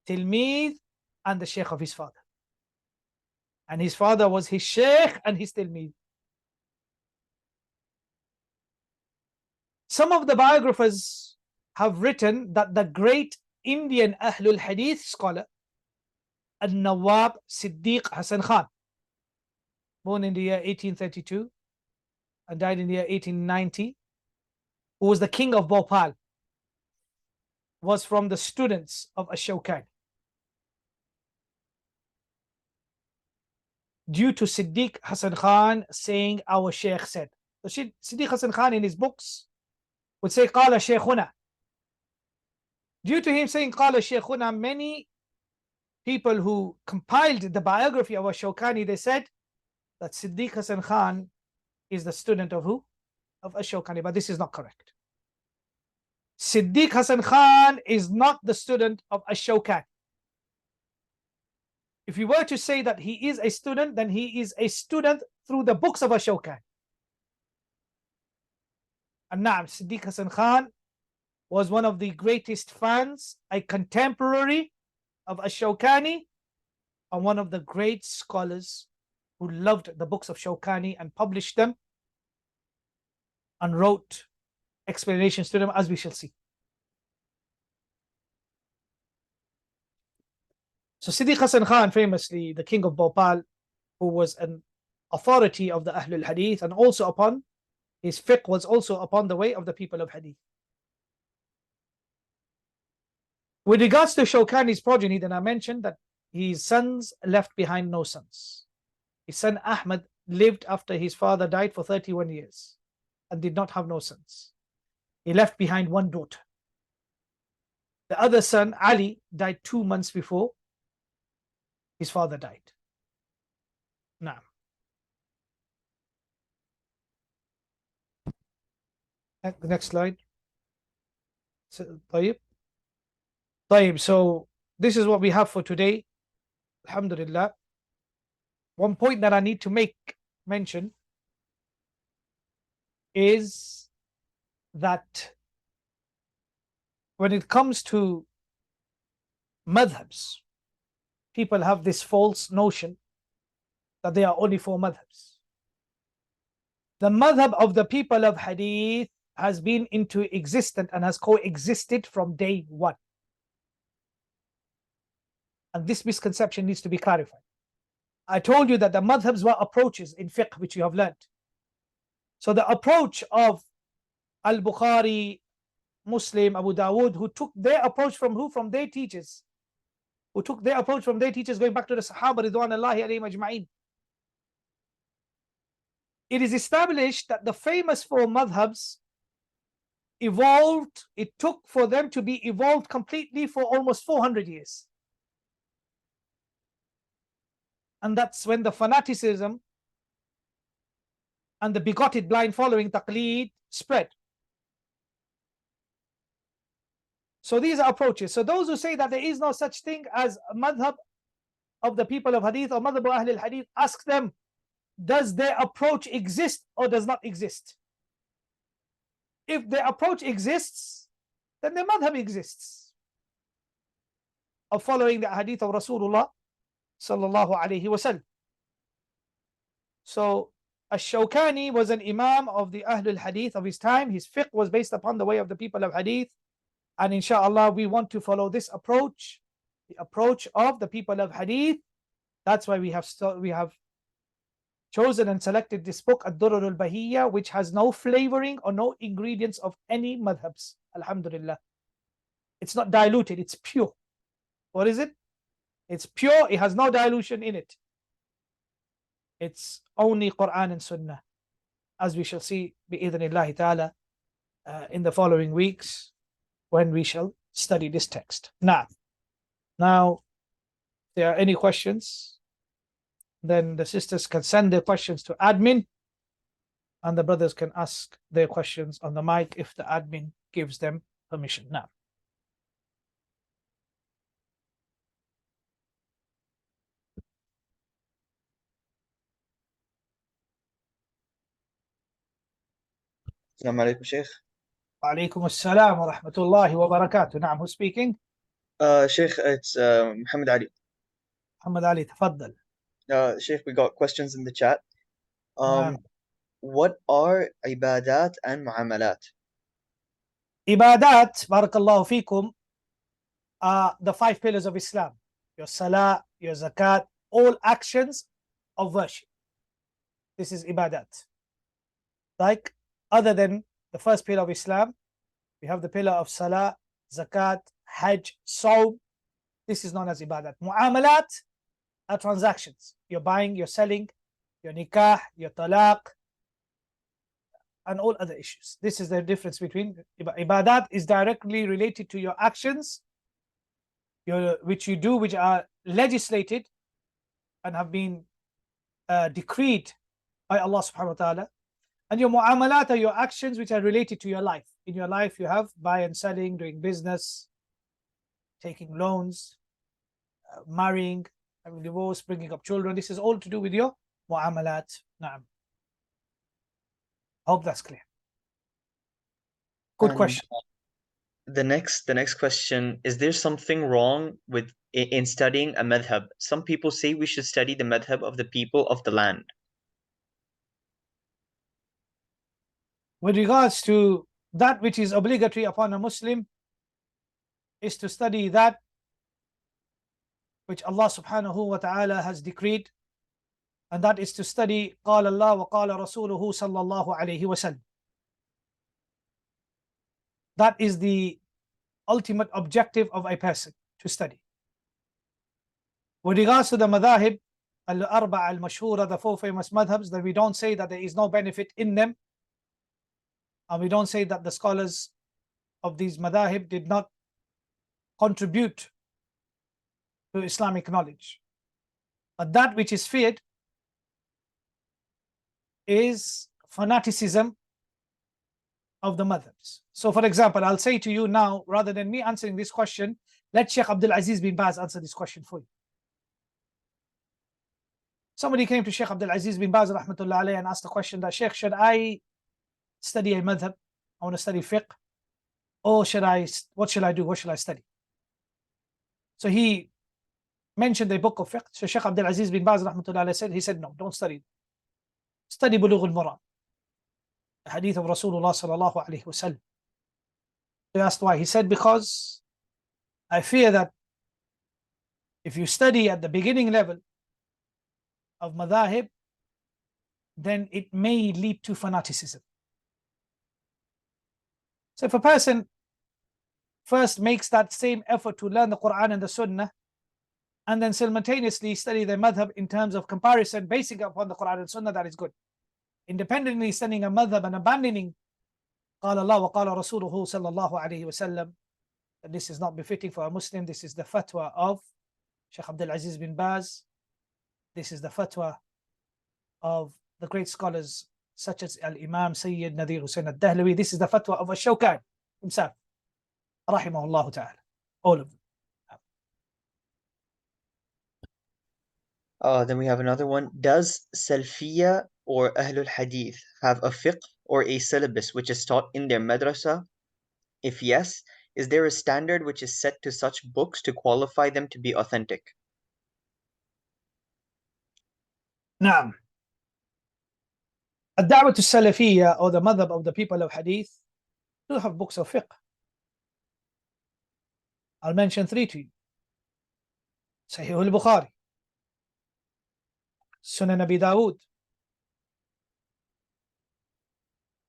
tilmeed and the sheikh of his father. And his father was his sheikh and his tilmeed. Some of the biographers have written that the great Indian Ahlul Hadith scholar, Al-Nawab Siddiq Hasan Khan, born in the year 1832 and died in the year 1890, who was the king of Bhopal, was from the students of Ash-Shawkani. Due to Siddiq Hasan Khan saying, our Sheikh said. So Siddiq Hasan Khan in his books would say, Qala Shaykhuna. Due to him saying, Qala Shaykhuna, many people who compiled the biography of Ash-Shawkani, they said that Siddiq Hasan Khan is the student of who? Of Ash-Shawkani, but this is not correct. Siddiq Hasan Khan is not the student of Ash-Shawkani. If you were to say that he is a student, then he is a student through the books of Ash-Shawkani. And now Siddiq Hasan Khan was one of the greatest fans, a contemporary of Ash-Shawkani, and one of the great scholars who loved the books of Shawkani and published them and wrote explanations to them, as we shall see. So Siddiq Hasan Khan, famously the king of Bhopal, who was an authority of the Ahlul Hadith, and also upon his fiqh was also upon the way of the people of Hadith. With regards to Shawkani's progeny, then I mentioned that his sons left behind no sons. His son Ahmad lived after his father died for 31 years. and did not have no sons. He left behind one daughter. The other son, Ali, died 2 months before his father died. Now, the next slide. So, so this is what we have for today. Alhamdulillah. One point that I need to make mention is that when it comes to madhabs, people have this false notion that there are only 4 madhabs. The madhab of the people of hadith has been into existence and has coexisted from day one. And this misconception needs to be clarified. I told you that the madhabs were approaches in fiqh, which you have learned. So the approach of Al-Bukhari, Muslim, Abu Dawood, who took their approach from who? From their teachers. Who took their approach from their teachers going back to the Sahaba Ridwanullahi alayhim ajma'in. It is established that the famous 4 madhabs evolved, it took for them to be evolved completely for almost 400 years. And that's when the fanaticism and the bigoted blind following, taqleed, spread. So these are approaches. So those who say that there is no such thing as a madhab of the people of hadith or madhab of Ahl al-Hadith, ask them, does their approach exist or does not exist? If their approach exists, then the madhab exists of following the hadith of Rasulullah sallallahu alayhi wasallam. So Ash-Shawkani was an imam of the Ahl al-Hadith of his time. His fiqh was based upon the way of the people of hadith. And inshallah, we want to follow this approach, the approach of the people of hadith. That's why we have chosen and selected this book, Ad-Durr al-Bahiyya, which has no flavoring or no ingredients of any madhabs. Alhamdulillah. It's not diluted, it's pure. What is it? It's pure, it has no dilution in it. It's only Quran and Sunnah, as we shall see bi'idhnillahi ta'ala in the following weeks when we shall study this text. Now, if there are any questions, then the sisters can send their questions to admin and the brothers can ask their questions on the mic if the admin gives them permission. Now, Assalamu alaikum, Sheikh. Alaikum assalam wa rahmatullahi wa barakatuh. Naam, who's speaking? Sheikh, it's Muhammad Ali. Muhammad Ali, tafaddal. Sheikh, we got questions in the chat. What are ibadat and muamalat? Ibadat, barakallahu fikum, are the 5 pillars of Islam. Your salah, your zakat, all actions of worship. This is ibadat. Like, other than the first pillar of Islam, we have the pillar of salah, zakat, hajj, sawm. This is known as ibadat. Muamalat are transactions. You're buying, you're selling, your nikah, your talaq, and all other issues. This is the difference between ibadat is directly related to your actions, which you do, which are legislated and have been decreed by Allah subhanahu wa ta'ala. And your mu'amalat are your actions which are related to your life. In your life, you have buy and selling, doing business, taking loans, marrying, having divorce, bringing up children. This is all to do with your mu'amalat. Naam. Hope that's clear. Good question. The next question, is there something wrong with in studying a madhab? Some people say we should study the madhab of the people of the land. With regards to that which is obligatory upon a Muslim is to study that which Allah subhanahu wa ta'ala has decreed, and that is to study قال الله وقال رسوله صلى الله عليه وسلم. That is the ultimate objective of a person to study. With regards to the madhahib al-arba' al-mashhura, the 4 famous madhabs, that we don't say that there is no benefit in them. And we don't say that the scholars of these madahib did not contribute to Islamic knowledge. But that which is feared is fanaticism of the madhabs. So for example, I'll say to you now, rather than me answering this question, let Sheikh Abdul Aziz bin Baz answer this question for you. Somebody came to Sheikh Abdul Aziz bin Baz rahmatullah alayhi and asked the question that, Sheikh, should I study a madhab? I want to study fiqh. Or what should I do? What should I study? So he mentioned the book of fiqh. So Sheikh Abdul Aziz bin Baz rahmatullah alayhi he said, no, don't study. Study Bulugh al-Maram, the hadith of Rasulullah sallallahu alayhi wa sallam. They asked why. He said, because I fear that if you study at the beginning level of madhahib, then it may lead to fanaticism. So if a person first makes that same effort to learn the Quran and the Sunnah, and then simultaneously study the madhab in terms of comparison, basing upon the Quran and Sunnah, that is good. Independently studying a madhab and abandoning قال الله وقال رسوله صلى الله عليه وسلم, this is not befitting for a Muslim. This is the fatwa of Sheikh Abdul Aziz bin Baz. This is the fatwa of the great scholars such as Al-Imam Sayyid Nadir Hussain al-Dahlawi. This is the fatwa of Al-Shawkani himself, rahimahullah ta'ala. All of them. Then we have another one. Does Salfiya or Ahlul Hadith have a fiqh or a syllabus which is taught in their madrasa? If yes, is there a standard which is set to such books to qualify them to be authentic? Naam. Ad-Da'wah al-Salafiyya, or the madhab of the people of hadith, do have books of fiqh. I'll mention 3 to you. Sahih al-Bukhari, Sunan Abi Dawud,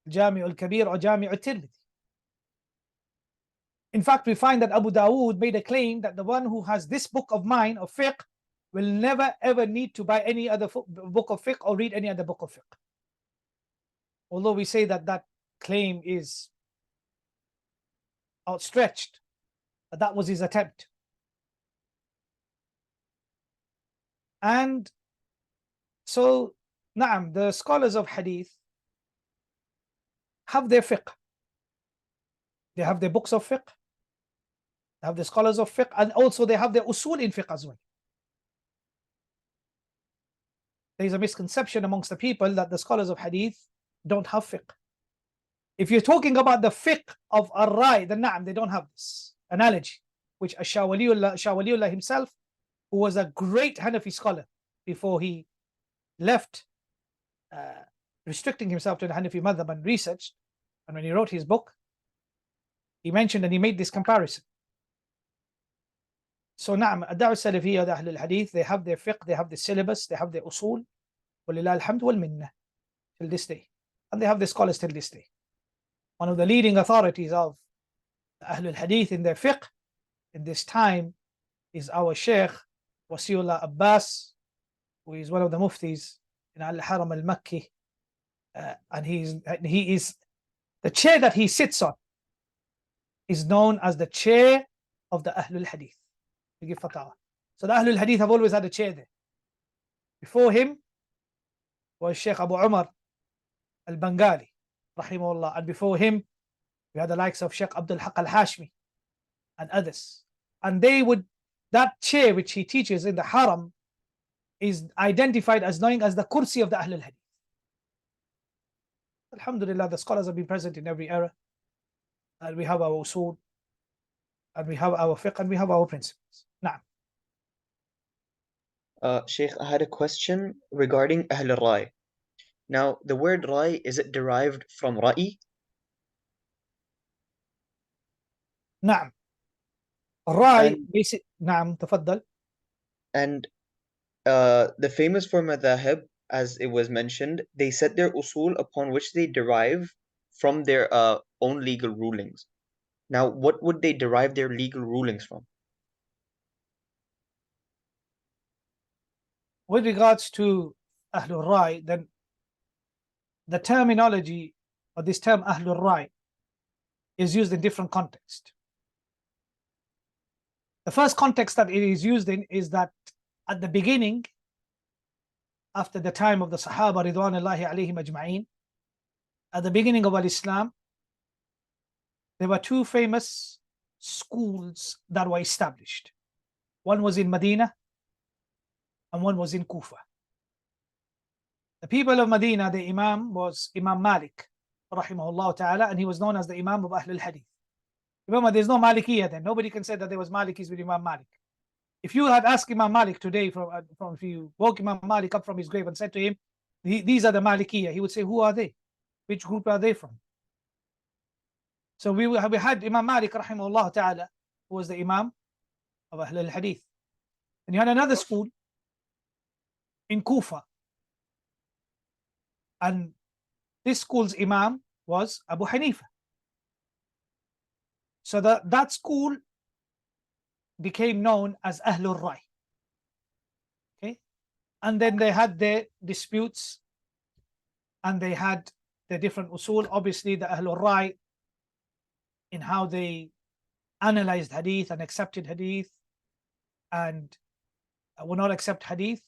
Jami' al-Kabir or Jami' al-Tirmidhi. In fact, we find that Abu Dawood made a claim that the one who has this book of mine of fiqh will never ever need to buy any other book of fiqh or read any other book of fiqh. Although we say that that claim is outstretched, but that was his attempt. And so, na'am, the scholars of hadith have their fiqh. They have their books of fiqh. They have the scholars of fiqh, and also they have their usul in fiqh as well. There is a misconception amongst the people that the scholars of hadith don't have fiqh. If you're talking about the fiqh of ar-Rai, then na'am, they don't have this analogy, which Shah Waliullah himself, who was a great Hanafi scholar before he left restricting himself to the Hanafi madhab and researched, and when he wrote his book, he mentioned and he made this comparison. So na'am, Ad-Da'wah al-Salafiyya, the Ahlul Hadith, they have their fiqh, they have the syllabus, they have their usul, walillah alhamd wal minna, till this day. And they have the scholars till this day. One of the leading authorities of the Ahlul Hadith in their fiqh in this time is our Sheikh Wasiullah Abbas, who is one of the muftis in Al-Haram al-Makki, and he is the chair that he sits on is known as the chair of the Ahlul Hadith. To give fatwa. So the Ahlul Hadith have always had a chair there. Before him was Sheikh Abu Umar al-Bangali, rahimahullah, and before him we had the likes of Sheikh Abdul Haq al-Hashmi and others. And that chair which he teaches in the Haram is identified as knowing as the kursi of the Ahlul Hadith. Alhamdulillah, the scholars have been present in every era, and we have our usul, and we have our fiqh, and we have our principles. Na'am. Sheikh, I had a question regarding Ahl al-Rai. Now, the word Rai, is it derived from Ra'i? Na'am. Rai, And, basic. Na'am, tafaddal. and the famous for madhahib, as it was mentioned, they set their usul upon which they derive from their own legal rulings. Now, what would they derive their legal rulings from? With regards to Ahlul Rai, then the terminology or this term Ahlul Rai, is used in different contexts. The first context that it is used in is that at the beginning, after the time of the Sahaba Ridwanullahi alayhim ajma'in, at the beginning of Islam, there were two famous schools that were established. One was in Medina and one was in Kufa. The people of Medina, the Imam was Imam Malik, rahimahullah ta'ala, and he was known as the Imam of Ahlul Hadith. Remember, there's no Malikiyah then. Nobody can say that there was Malikis with Imam Malik. If you had asked Imam Malik today, if you woke Imam Malik up from his grave and said to him, these are the Malikiyah, he would say, who are they? Which group are they from? So we had Imam Malik, rahimahullah ta'ala, who was the Imam of Ahlul Hadith. And you had another school in Kufa. And this school's Imam was Abu Hanifa. So that school became known as Ahlul Rai. Okay? And then they had their disputes and they had their different usul. Obviously, the Ahlul Rai, in how they analyzed hadith and accepted hadith and would not accept hadith.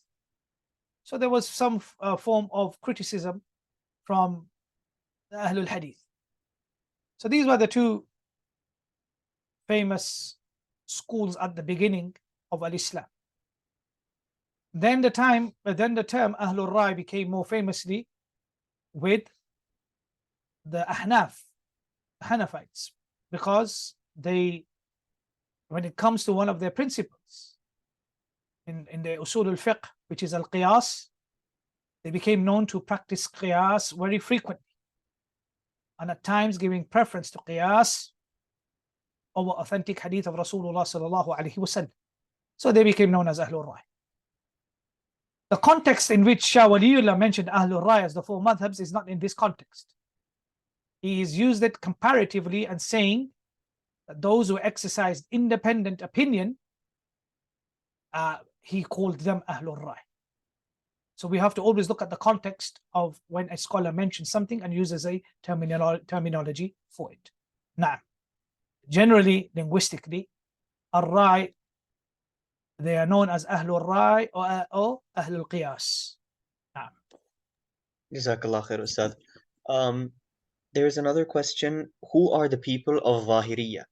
So there was some form of criticism from the Ahlul Hadith. So these were the two famous schools at the beginning of Al-Islam. Then the term Ahlul Rai became more famously with the Hanafites, because they, when it comes to one of their principles in the Usul al-Fiqh, which is al-Qiyas, they became known to practice Qiyas very frequently, and at times giving preference to Qiyas over authentic hadith of Rasulullah sallallahu alaihi wasallam. So they became known as Ahlul Rai. The context in which Shah Waliullah mentioned Ahlul Rai as the four madhabs is not in this context. He has used it comparatively and saying that those who exercised independent opinion, he called them Ahlul Rai. So we have to always look at the context of when a scholar mentions something and uses a terminology for it. Now, generally, linguistically, Ar-Rai, they are known as Ahlul Rai or Ahlul Qiyas. Now, Jazakallah khair, Ustad. There's another question. Who are the people of Zahiriyya?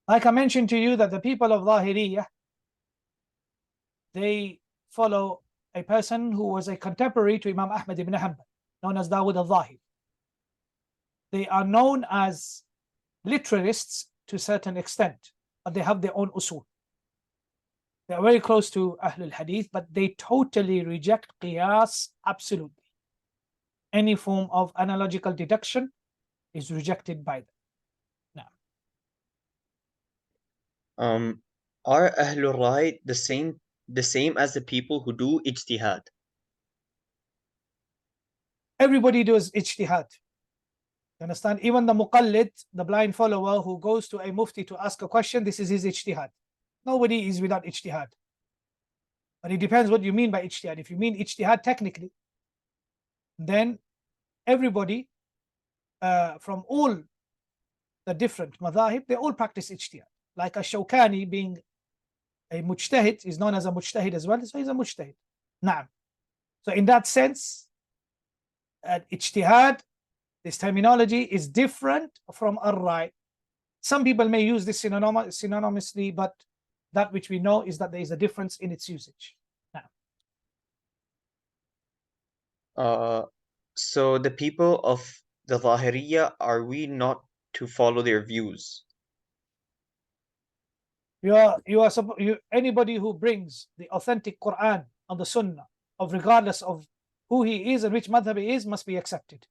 like I mentioned to you, that the people of Zahiriyya, they follow a person who was a contemporary to Imam Ahmad ibn Hanbal, known as Dawud al-Zahiri. They are known as literalists to a certain extent, but they have their own usul. They are very close to Ahlul Hadith, but they totally reject Qiyas absolutely. Any form of analogical deduction is rejected by them. Now, Are Ahlul Rai the same as the people who do ijtihad? everybody does ijtihad. You understand? Even the muqallid, the blind follower who goes to a mufti to ask a question, this is his ijtihad. Nobody is without ijtihad. But it depends what you mean by ijtihad. If you mean ijtihad technically, then everybody from all the different madhahib, they all practice ijtihad. Like a Shawkani, being a mujtahid, is known as a mujtahid as well, so he's a mujtahid. Naam. So in that sense, ijtihad, this terminology is different from ar-rai. Some people may use this synonymously, but that which we know is that there is a difference in its usage. So the people of the Zahiriyya, are we not to follow their views? Anybody who brings the authentic Quran and the Sunnah, regardless of who he is and which madhab he is, must be accepted.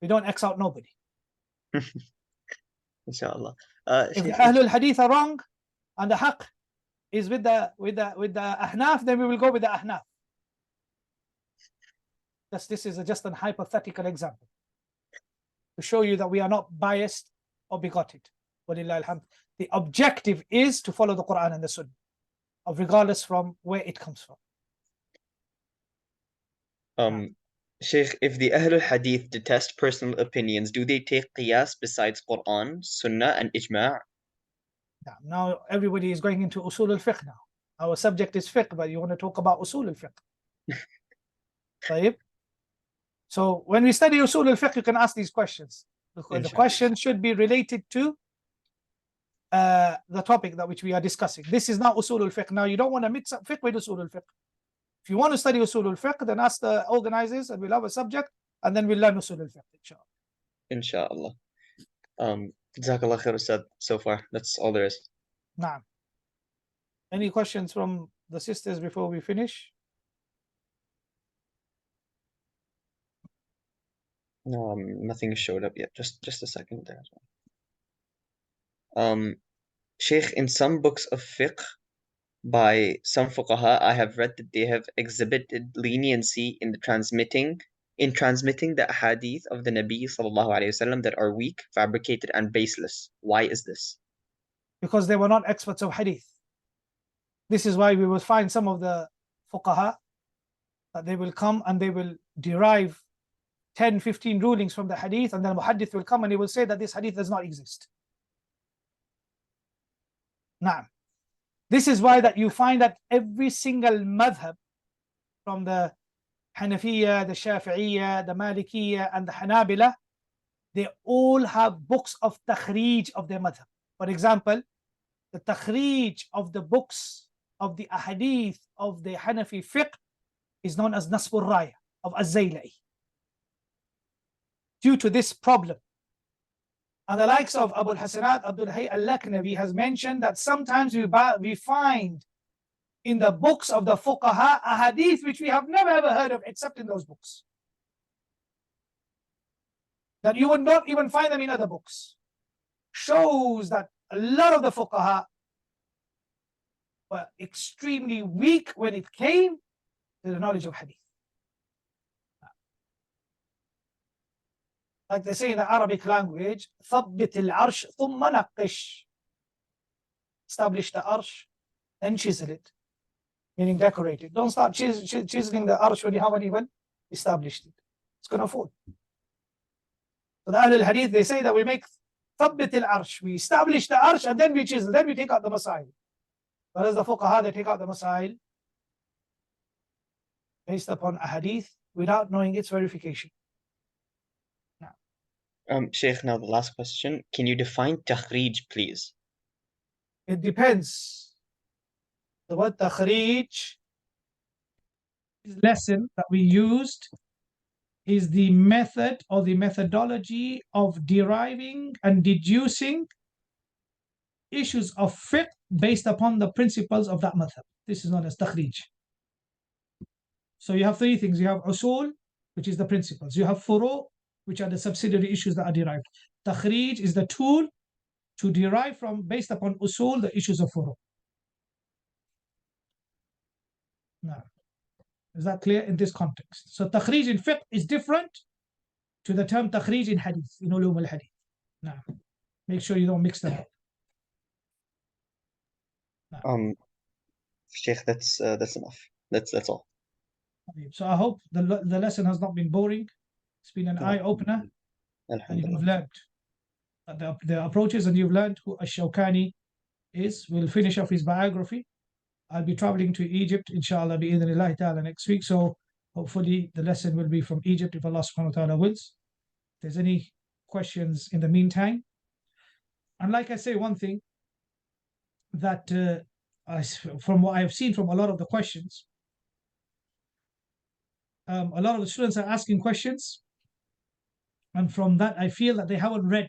We don't X out nobody. Inshallah. If the Ahlul Hadith are wrong and the haqq is with the Ahnaf, then we will go with the Ahnaf. This is just an hypothetical example to show you that we are not biased or bigoted. Walillah alhamd. The objective is to follow the Quran and the Sunnah, regardless from where it comes from. Sheikh, if the Ahlul Hadith detest personal opinions, do they take qiyas besides Quran, Sunnah, and Ijma'? Now everybody is going into usul al-fiqh now. Our subject is fiqh, but you want to talk about usul al-fiqh. طيب? So when we study usul al-fiqh, you can ask these questions. The question should be related to the topic that which we are discussing. This is not usul al-fiqh. Now you don't want to mix up fiqh with usul al-fiqh. If you want to study usul al-fiqh, then ask the organizers and we'll have a subject and then we'll learn usul al-fiqh, inshallah. Inshallah. Jazakallah khair, Ustad, so far. That's all there is. Naam. Any questions from the sisters before we finish? No, nothing showed up yet. Just a second there as well. Sheikh, in some books of fiqh by some fuqaha, I have read that they have exhibited leniency in transmitting the hadith of the Nabi sallallahu alaihi wasallam that are weak, fabricated, and baseless. Why is this? Because they were not experts of hadith. This is why we will find some of the fuqaha that they will come and they will derive 10, 15 rulings from the hadith, and then muhaddith will come and he will say that this hadith does not exist. Now, this is why that you find that every single madhab from the Hanafiya, the Shafi'iyya, the Malikiyya, and the Hanabila, they all have books of takhrij of their madhab. For example, the takhrij of the books of the ahadith of the Hanafi fiqh is known as Nasbur Raya of Az-Zaylai. Due to this problem. And the likes of Abu al-Hasanat Abdul Hayy al-Laknavi has mentioned that sometimes we find in the books of the fuqaha a hadith which we have never ever heard of except in those books. That you would not even find them in other books. Shows that a lot of the fuqaha were extremely weak when it came to the knowledge of hadith. Like they say in the Arabic language, ثبت العرش ثم نقش. Establish the arsh, then chisel it. Meaning decorate it. Don't start chiseling the arsh when you haven't even established it. It's going to fall. So the Ahl al-Hadith, they say that we make ثبت العرش. We establish the arsh and then we chisel. Then we take out the masail. Whereas the fuqaha, they take out the masail based upon a hadith without knowing its verification. Sheikh, now the last question. Can you define takhrij, please? It depends. The word takhrij lesson that we used is the method or the methodology of deriving and deducing issues of fiqh based upon the principles of that madhab. This is known as takhrij. So you have three things. You have usul, which is the principles. You have furu', which are the subsidiary issues that are derived. Takhrij is the tool to derive from, based upon usul, the issues of furu'. Now, is that clear in this context? So takhrij in fiqh is different to the term takhrij in hadith, in ulum al-hadith. Now, make sure you don't mix them up. Now. Sheikh, that's enough. That's all. So I hope the lesson has not been boring. It's been an eye-opener, and you've learned the approaches, and you've learned who Ash-Shawkani is. We'll finish off his biography. I'll be traveling to Egypt, inshallah, bi-idhnillahi ta'ala, next week. So hopefully the lesson will be from Egypt, if Allah subhanahu wa ta'ala wills. If there's any questions in the meantime. And like I say, one thing that from what I have seen from a lot of the questions, a lot of the students are asking questions, and from that I feel that they haven't read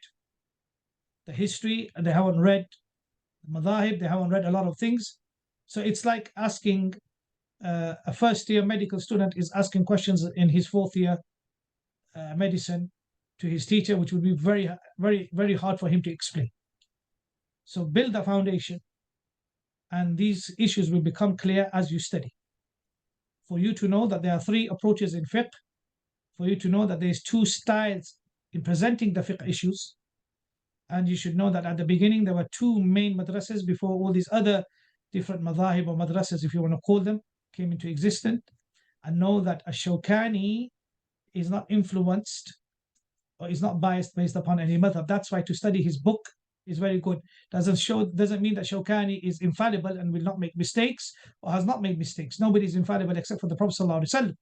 the history, and they haven't read the madhahib, they haven't read a lot of things. So it's like asking a first-year medical student is asking questions in his fourth year medicine to his teacher, which would be very, very, very hard for him to explain. So build a foundation, and these issues will become clear as you study. For you to know that there are three approaches in fiqh, for you to know that there's two styles in presenting the fiqh issues, and you should know that at the beginning there were two main madrasas before all these other different madhahib or madrasas, if you want to call them, came into existence. And know that Ash-Shawkani is not influenced or is not biased based upon any madhab. That's why to study his book is very good. Doesn't mean that Shawkani is infallible and will not make mistakes or has not made mistakes. Nobody is infallible except for the Prophet ﷺ.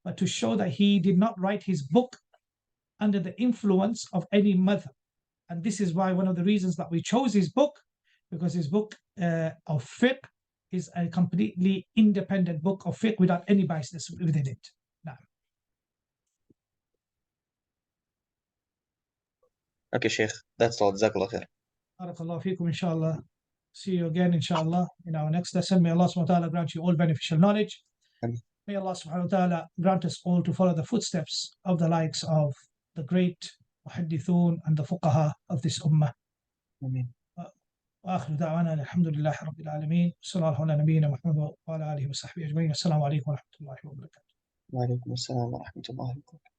But to show that he did not write his book under the influence of any madhab. And this is why one of the reasons that we chose his book, because his book of fiqh is a completely independent book of fiqh without any biasness within it. Now, Okay, Sheikh, that's all. Jazakallah khair. barakallahu feekum, inshallah. See you again, inshallah, in our next lesson. May Allah subhanahu wa ta'ala grant you all beneficial knowledge. Ameen. May Allah subhanahu wa ta'ala grant us all to follow the footsteps of the likes of the great muhaddithun and the fuqaha of this ummah. Ameen. وآخر دعوانا الحمد لله رب العالمين صلى الله على نبينا محمد وعلى آله وصحبه أجمعين. السلام عليكم ورحمة الله وبركاته. Wa alaikum assalam wa rahmatullahi wa barakatuh.